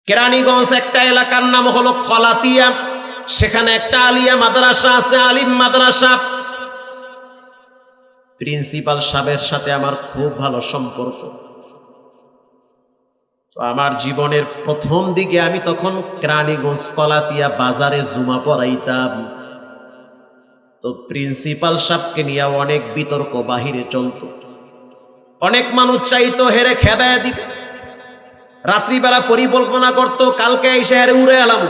কেরানীগঞ্জ একটা এলাকার নাম হলো কলাতিয়া। সেখানে একটা আলিয়া মাদ্রাসা আছে, আলিম মাদ্রাসা। প্রিন্সিপাল সাহেবের সাথে আমার খুব ভালো সম্পর্ক। তো আমার জীবনের প্রথম দিকে আমি তখন কেরানীগঞ্জ কলাতিয়া বাজারে জুমা পড়াইতাম। তো প্রিন্সিপাল সাহেবকে নিয়ে অনেক বিতর্ক বাহিরে চলতো। অনেক মানুষ চাইতো হেরে খেদায় দিবে। রাত্রিবেলা পরিকল্পনা করতো কালকে এসে হেরে উড়ে এলাম।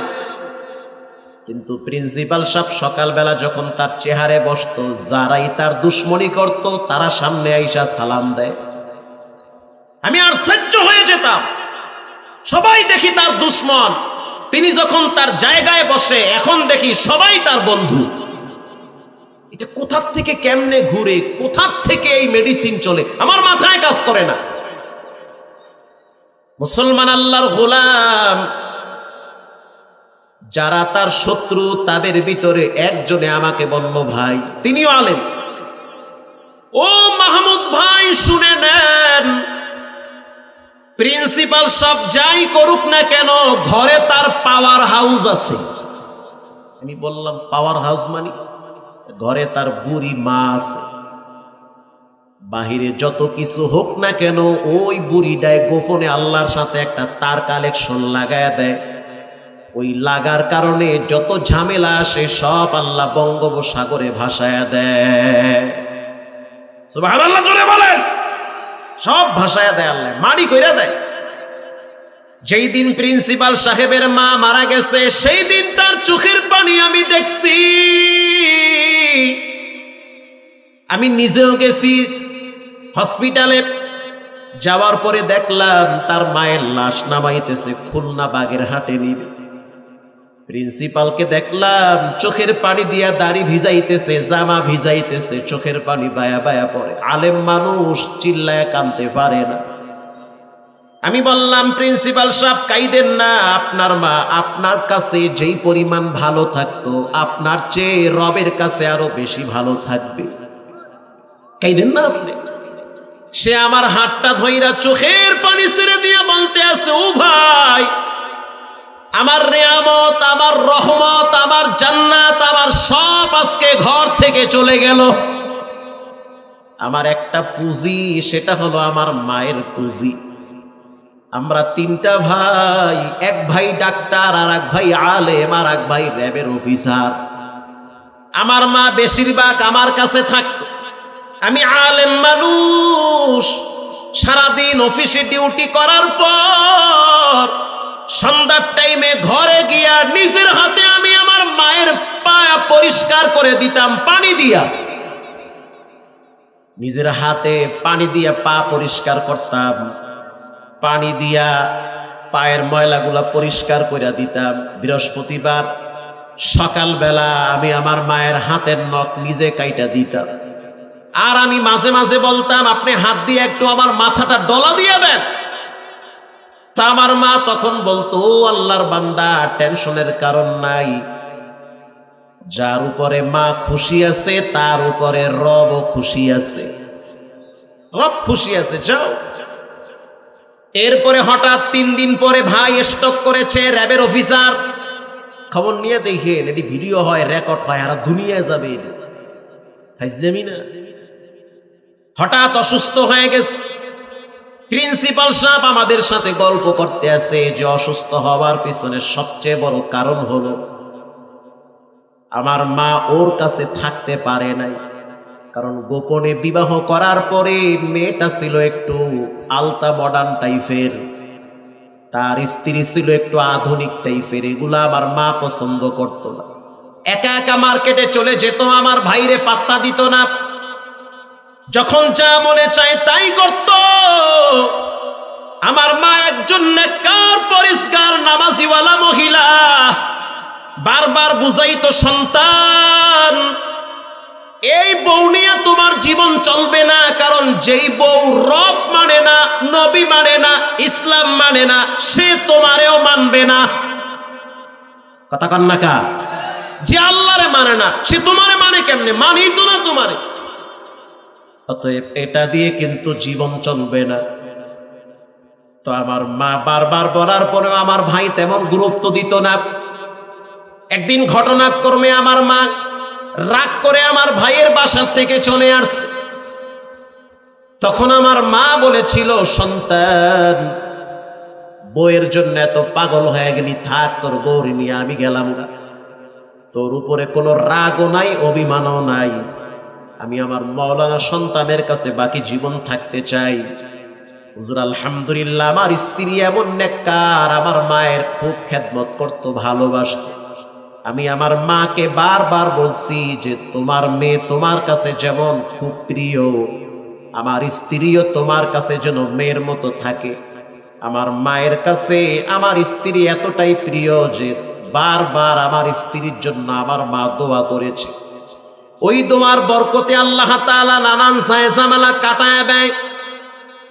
কিন্তু প্রিন্সিপাল সাহেব সকালবেলা যখন তার চেহারে বসতো, যারাই তার দুশ্মনী করত তারা সামনে আইসা সালাম দেয়। আমি আশ্চর্য হয়ে যেতাম। সবাই দেখি তার দুশ্মন, তিনি যখন তার জায়গায় বসে এখন দেখি সবাই তার বন্ধু। এটা কোথা থেকে কেমনে ঘুরে, কোথা থেকে এই মেডিসিন চলে আমার মাথায় কাজ করে না। মুসলমান আল্লাহর গোলাম যারা তার শত্রু, তাদের ভিতরে একজনে আমাকে বলল, ভাই, তিনিও আলেম, ও মাহমুদ ভাই শুনে নেন, প্রিন্সিপাল সব যাই করুক না কেন ঘরে তার পাওয়ার হাউস আছে। আমি বললাম পাওয়ার হাউস মানে? ঘরে তার বুড়ি মা আছে। বাহিরে যত কিছু হোক না কেন ওই বুড়িটায় গোপনে আল্লাহর সাথে একটা তার কালেকশন লাগায় দেয়। ওই লাগার কারণে যত ঝামেলা আসে সব আল্লাহ বঙ্গোপসাগরে ভাসায় দেয়। সুবহানাল্লাহ জোরে বলেন। সব ভাসায় দেয় আল্লাহ, মাটি কইরা দেয়। যেই দিন প্রিন্সিপাল সাহেবের মা মারা গেছে সেই দিন তার চোখের পানি আমি দেখছি। আমি নিজেও গেছি হসপিটালে। যাওয়ার পরে দেখলাম তার মায়ের লাশ নামাইতেছে খুলনা বাগেরহাটে নিয়ে। প্রিন্সিপালকে দেখলাম চোখের পানি দিয়া দাড়ি ভিজাইতেছে, জামা ভিজাইতেছে, চোখের পানি বায়া বায়া পড়ে। আলেম মানুষ চিল্লায় কাঁদতে পারে না। আমি বললাম, প্রিন্সিপাল সাহেব কাইদেন না, আপনার মা আপনার কাছে যেই পরিমাণ ভালো থাকতো আপনার চেয়ে রবের কাছে আরো বেশি ভালো থাকবে, কাইদেন না আপনি। সে আমার হাতটা ধইরা চোখের পানি ছেড়ে দিয়ে বলতে আছে, ও ভাই, আমার নিয়ামত, আমার রহমত, আমার জান্নাত, আমার সব আজকে ঘর থেকে চলে গেল। আমার একটা পুঁজি, সেটা হলো আমার মায়ের পুঁজি। আমরা তিনটা ভাই, এক ভাই ডাক্তার, আর এক ভাই আলেম, আর এক ভাই র্যাবের অফিসার। আমার মা বেশিরভাগ আমার কাছে থাকত। আমি আলেম মানুষ, সারাদিন অফিসে ডিউটি করার পর সন্ধ্যার টাইমে ঘরে গিয়া নিজের হাতে আমি আমার মায়ের পা পরিষ্কার করে দিতাম পানি দিয়া। নিজের হাতে পানি দিয়া পা পরিষ্কার করতাম, পানি দিয়া পায়ের ময়লাগুলা পরিষ্কার করে দিতাম। বৃহস্পতিবার সকালবেলা আমি আমার মায়ের হাতের নখ নিজে কাইটা দিতাম। আর আমি মাঝে মাঝে বলতাম, আপনি হাত দিয়ে একটু আমার মাথাটা ডলা দিয়ে দেন। তা আমার মা তখন বলতো, ও আল্লাহর বান্দা, টেনশনের কারণ নাই, যার উপরে মা খুশি আছে তার উপরে রবও খুশি আছে, রব খুশি আছে, যাও। এরপরে হঠাৎ 3 দিন পরে ভাই স্ট্রোক করেছে, র্যাবের অফিসার। খবর নিয়ে দেখেন, এটি ভিডিও হয়, রেকর্ড হয়, আর দুনিয়ায় যাবে। হাইজলামি না। হঠাৎ অসুস্থ হয়ে গেছে। প্রিন্সিপাল সাহেব আমাদের সাথে গল্প করতে আছে যে অসুস্থ হওয়ার পিছনে সবচেয়ে বড় কারণ হলো আমার মা ওর কাছে থাকতে পারে নাই। কারণ গোপনে বিবাহ করার পরে মেয়েটা ছিল একটু আলতা মডার্ন টাইপের, তার স্ত্রী ছিল একটু আধুনিক টাইপের। এগুলা আমার মা পছন্দ করত না। একা একা মার্কেটে চলে যেত, আমার ভাইরে পাত্তা দিত না। যখন যা মনে চায় তাই করত। আমার মা একজন নেককার পরিষ্কার নামাজিওয়ালা মহিলা। বারবার বুঝাইতো, সন্তান, এই বউ নিয়ে তোমার জীবন চলবে না। কারণ যেই বউ রব মানে না, নবী মানে না, ইসলাম মানে না, সে তোমারেও মানবে না। কথা কন না কা? যে আল্লাহরে মানে না সে তোমারে মানে কেমনে? মানেই তো না তোমারে। অতএব এটা দিয়ে কিন্তু জীবন চলবে না। তো আমার মা বারবার বলার পরেও আমার ভাই তেমন গুরুত্ব দিত না। একদিন ঘটনাক্রমে আমার মা রাগ করে আমার ভাইয়ের বাসা থেকে চলে আসছে। তখন আমার মা বলেছিল, সন্তান, বউয়ের জন্য এত পাগল হয়ে গেলি, থাক, তোর বউর নিয়ে আমি গেলাম না। তোর উপরে কোনো রাগও নাই, অভিমানও নাই। আমি আমার মাওলানা সন্তানের কাছে বাকি জীবন থাকতে চাই। হুজুর আলহামদুলিল্লাহ, আমার স্ত্রী এমন নেককার, আমার মায়ের খুব খেদমত করত, ভালোবাসত। আমি আমার মাকে বারবার বলছি যে তোমার মেয়ে তোমার কাছে যেমন খুব প্রিয়, আমার স্ত্রীও তোমার কাছে যেন মেয়ের মতো থাকে। আমার মায়ের কাছে আমার স্ত্রী এতটাই প্রিয় যে বারবার আমার স্ত্রীর জন্য আমার মা দোয়া করেছে। ওই দোয়ার বরকতে আল্লাহ তাআলা নানান ঝামেলা কাটায় দেয়।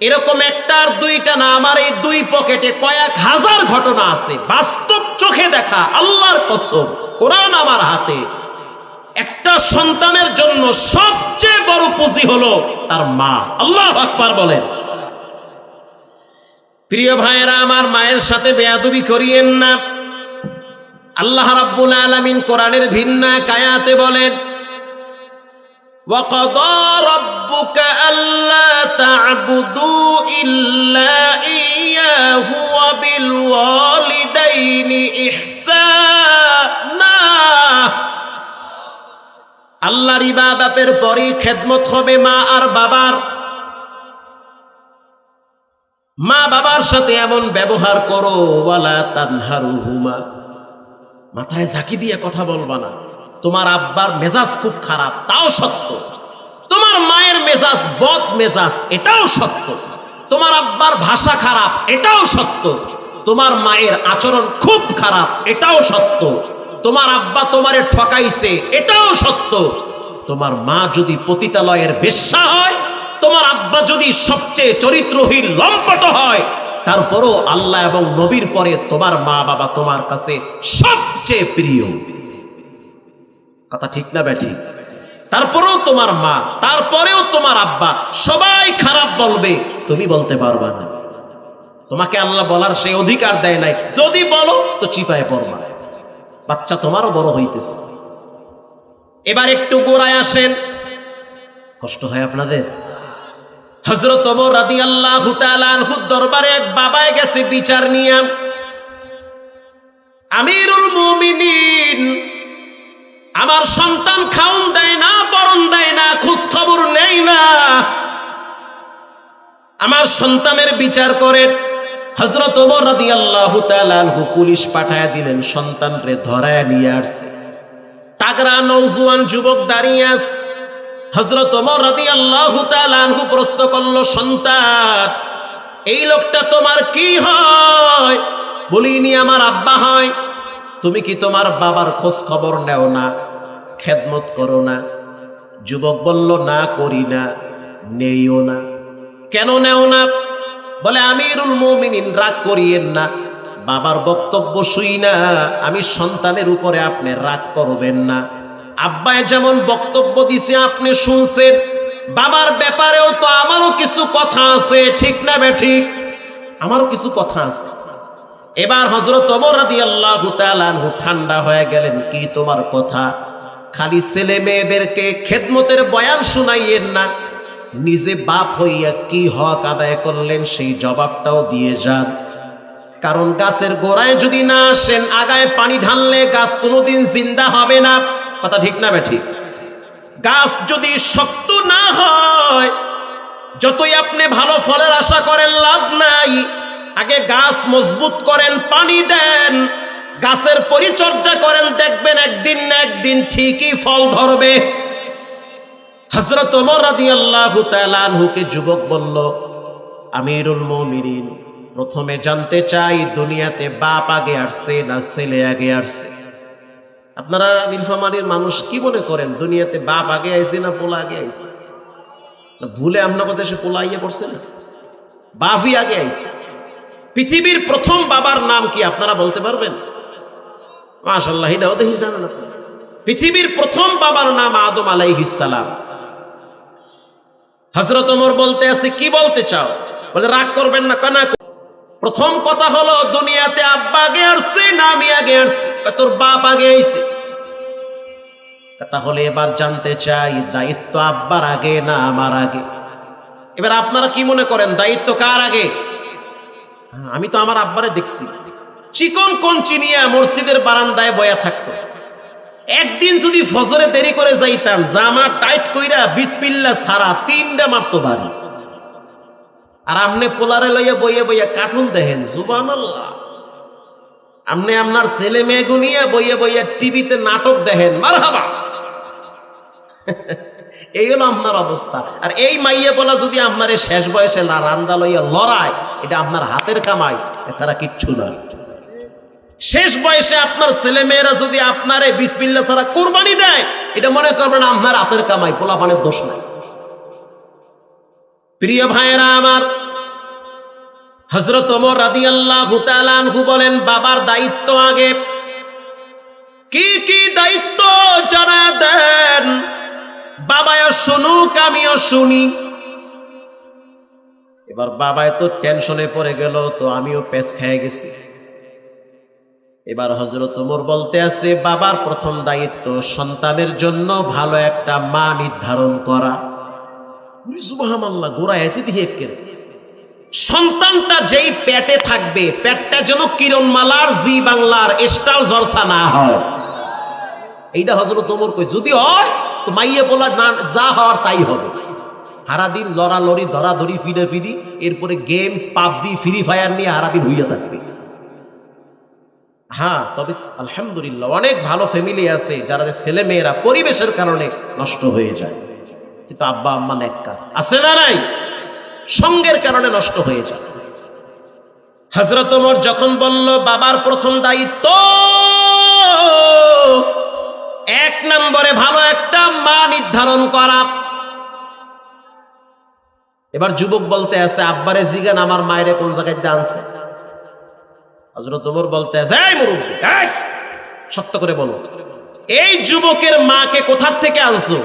এরকম একটা আর দুইটা না, আমার এই দুই পকেটে কয়েক হাজার ঘটনা আছে, বাস্তব চোখে দেখা, আল্লাহর কসম, কোরআন আমার হাতে। একটা সন্তানের জন্য সবচেয়ে বড় পুঁজি হলো তার মা। আল্লাহু আকবার বলেন। প্রিয় ভাইয়েরা, আমার মায়ের সাথে বেয়াদবি করিয়েন না। আল্লাহ রাব্বুল আলামিন কোরআনের ভিন্ন এক আয়াতে বলেন, وَقَضَى رَبُّكَ أَلَّا تَعْبُدُوا إِلَّا إِيَّاهُ وَبِالْوَالِدَيْنِ إِحْسَانًا। আল্লাহর ইবাদতের পরই খেদমত হবে মা আর বাবার। মা বাবার সাথে এমন ব্যবহার করো, ওয়ালা তানহারুহুমা, মাথায় ঝাঁকি দিয়ে কথা বলবা না। তোমার আব্বার মেজাজ খুব খারাপ, তাও সত্য। তোমার মায়ের মেজাজ বদ মেজাজ, এটাও সত্য। তোমার আব্বার ভাষা খারাপ, এটাও সত্য। তোমার মায়ের আচরণ খুব খারাপ, এটাও সত্য। তোমার আব্বা তোমারে ঠকাইছে, এটাও সত্য। তোমার মা যদি পতিতালয়ের বেশ্যা হয়, তোমার আব্বা যদি সবচেয়ে চরিত্রহীন লম্পট হয়, তারপরও আল্লাহ এবং নবীর পরে তোমার মা বাবা তোমার কাছে সবচেয়ে প্রিয়। কথা ঠিক না ব্যাঠি? তারপরেও তোমার মা, তারপরেও তোমার আব্বা, সবাই খারাপ বলবে, তুমি বলতে পারবা না। তোমাকে আল্লাহ বলার সেই অধিকার দেয় নাই। যদি বলো তো চিপায় পড়বা। বাচ্চা তোমারও বড় হইতেছে। এবার একটু গোড়ায় আসেন। কষ্ট হয় আপনাদের? হযরত ওমর রাদিয়াল্লাহু তাআলা আনহুর দরবারে এক বাবায় গেছে বিচার নিয়ে। আমিরুল মুমিনিন, আমার সন্তান খাউন দেয় না, বরণ দেয় না, খোঁজ খবর নেই না, আমার সন্তানের বিচার করেন। হযরত ওমর রাদিয়াল্লাহু তাআলা আনহু পুলিশ পাঠায় দিলেন, সন্তানরে ধরায় নিয়ে আসছে। তাগড়া নওজোয়ান যুবক দাঁড়িয়ে আছে। হযরত ওমর রাদিয়াল্লাহু তাআলা আনহু প্রশ্ন করলো, সন্তান, এই লোকটা তোমার কি হয়? বলিনি আমার আব্বা হয়। তুমি কি তোমার বাবার খোঁজ খবর নেও না, খেদমত করো না? যুবক বলল, না, করি না, নেইও না। কেন নেও না? বলে, আমিরুল মুমিনিন, রাগ করিয়েন না, বাবার বক্তব্য শুই না, আমি সন্তানের উপরে আপনি রাগ করবেন না। আব্বায় যেমন বক্তব্য দিছে আপনি শুনছেন, বাবার ব্যাপারেও তো আমারও কিছু কথা আছে, ঠিক না বেঠিক? আমারও কিছু কথা আছে। এবার হযরত ওমর রাদিয়াল্লাহু তাআলা আনহু ঠান্ডা হয়ে গেলেন। কি তোমার কথা? খালি ছেলে মেয়েদেরকে খেদমতের বয়ান শুনাইয়েন না, নিজে বাপ হইয়া কি হক আদায় করলেন সেই জবাবটাও দিয়ে যান। কারণ গাছের গোড়ায় যদি না আসেন, আগায় পানি ঢাললে গাছ কোনোদিন জিন্দা হবে না। কথা ঠিক না বেঠিক? গাছ যদি শক্ত না হয়, যতই আপনি ভালো ফলের আশা করেন, লাভ নাই। আগে গাছ মজবুত করেন, পানি দেন, গাছের পরিচর্যা করেন, দেখবেন একদিন না একদিন ঠিকই ফল ধরবে। হযরত ওমর রাদিয়াল্লাহু তাআলা আনহুকে যুবক বলল, আমিরুল মুমিনিন, প্রথমে জানতে চাই, দুনিয়াতে বাপ আগে আসছে না ছেলে আগে আসছে? আপনারা নীলফামারীর মানুষ কি মনে করেন, দুনিয়াতে বাপ আগে আইছে না পোলা আগে আইছে? ভুলে আপনার দেশে পোলা আইয়া পড়ছে না, বাপই আগে আইছে। পৃথিবীর প্রথম বাবার নাম কি আপনারা বলতে পারবেন? মাশাআল্লাহ, এটাও দেখি জানেন আপনারা। পৃথিবীর প্রথম বাবার নাম আদম আলাইহিস সালাম। হযরত ওমর বলতে আছে, কি বলতে চাও? বলে, রাগ করবেন না, কানা। প্রথম কথা হলো, দুনিয়াতে আব্বা আগে আসছে না আমি আগে আসছি? তোর বাপ আগে আইছে। তাহলে এবার জানতে চাই, দায়িত্ব আব্বার আগে না আমার আগে? এবার আপনারা কি মনে করেন, দায়িত্ব কার আগে? আমি তো আমার আব্বারে দেখছি চিকন কঞ্চি নিয়ে মসজিদের বারান্দায় বয়া থাকতো। একদিন যদি ফজরে দেরি করে যাইতাম, জামা টাইট কইরা বিসমিল্লাহ ছাড়া 3টা মারতো বাড়ি। আর আপনি পোলারে লইয়া বইয়ে বইয়া কার্টুন দেখেন, সুবহানাল্লাহ। আপনি আপনার ছেলে মেয়ে গুনিয়া বইয়ে বইয়া টিভিতে নাটক দেখেন, মারহাবা। এই হলো আপনার অবস্থা। আর এই মাইয়া বলা যদি আপনার শেষ বয়সে রান্দা লইয়া লড়ায়, এটা আপনার হাতের কামাই, এছাড়া কিচ্ছু না। শেষ বয়সে আপনার ছেলে মেয়েরা যদি আপনারে বিসমিল্লাহ ছাড়া কুরবানি দেয়, এটা মনে করবেন আপনার হাতের কামাই, পোলাপানের দোষ নাই। প্রিয় ভাইয়েরা আমার, হযরত ওমর রাদিয়াল্লাহু তাআলা আনহু বলেন, বাবার দায়িত্ব আগে। কি কি দায়িত্ব জানা দেন, বাবাও শুনুক আমিও শুনি। এবার বাবায় তো টেনশনে পড়ে গেল, তো আমিও পেছ খেয়ে গেছি। এবার হযরত ওমর বলতে আছে, বাবার প্রথম দায়িত্ব সন্তানের জন্য ভালো একটা মা নির্ধারণ করা। সুবহানাল্লাহ, গোড়া এসে দিয়ে সন্তানটা যেই পেটে থাকবে, পেটটা যেন কিরণমালার জি বাংলার স্টার জলসা না হয়। এইটা হযরত ওমর কই, যদি হয় তো মাইয়ে বলা না, যা হওয়ার তাই হবে। সারাদিন লড়ালড়ি, ধরাধরি, ফিরি, এরপরে গেমস, পাবজি, ফ্রি ফায়ার নিয়ে সারাদিন হইয়া থাকবে। হ্যাঁ, তবে আলহামদুলিল্লাহ অনেক ভালো ফ্যামিলি আছে যারা ছেলে মেয়েরা পরিবেশের কারণে নষ্ট হয়ে যায়, কিন্তু আব্বা আম্মা নেককার আছে না নাই, সঙ্গের কারণে নষ্ট হয়ে যায়। হযরত ওমর যখন বলল বাবার প্রথম দায়িত্ব 1 নম্বরে ভালো একটা মা নির্ধারণ করা। এবার যুবক বলতে আছে, আব্বারে জিগান আমার মায়েরে কোন জায়গায় দানছে। হযরত ওমর বলতে আছে, এই মুরব্বি, এই সত্য করে বলো, এই যুবকের মাকে কোথা থেকে আনছো?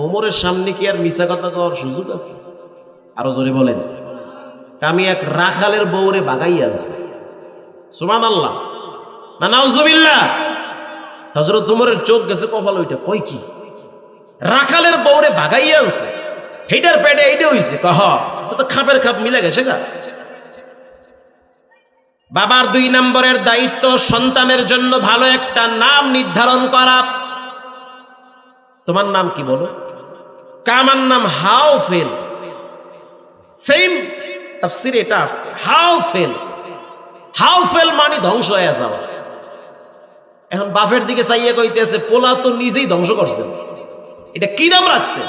ওমরের সামনে কি আর মিছা কথা কওয়ার সুযোগ আছে? আরো জোরে বলেন। আমি এক রাখালের বউরে বাগাইয়া আনছি। সুবহানাল্লাহ না নাউজুবিল্লাহ। হযরত ওমরের চোখ গেছে কপাল ওইটা, কই কি রাখালের বউরে বাগাইয়া আনছে, হেইটার পেটে এইটা হইছে, কহ তো খাপের খাপ মিলে গেছে গা। বাবার 2 নম্বরের দায়িত্ব সন্তানের জন্য ভালো একটা নাম নির্ধারণ করা। তোমার নাম কি বলো? কামার নাম হাওফেল। সেম তাফসীরে এটা আছে, হাওফেল। হাওফেল মানে ধ্বংস হয়ে যাওয়া। এখন বাপের দিকে চাইয়ে কইতেছে, পোলা তো নিজেই ধ্বংস করছে, এটা কি নাম রাখছে?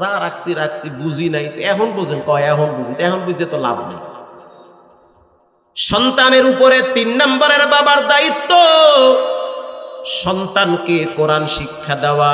যা রাখছি বুঝি নাই, তো এখন বুঝেন, কয় এখন বুঝি, এখন বুঝে তো লাভ নেই। সন্তানের উপরে 3 নম্বরের বাবার দায়িত্ব সন্তানকে কোরআন শিক্ষা দেওয়া।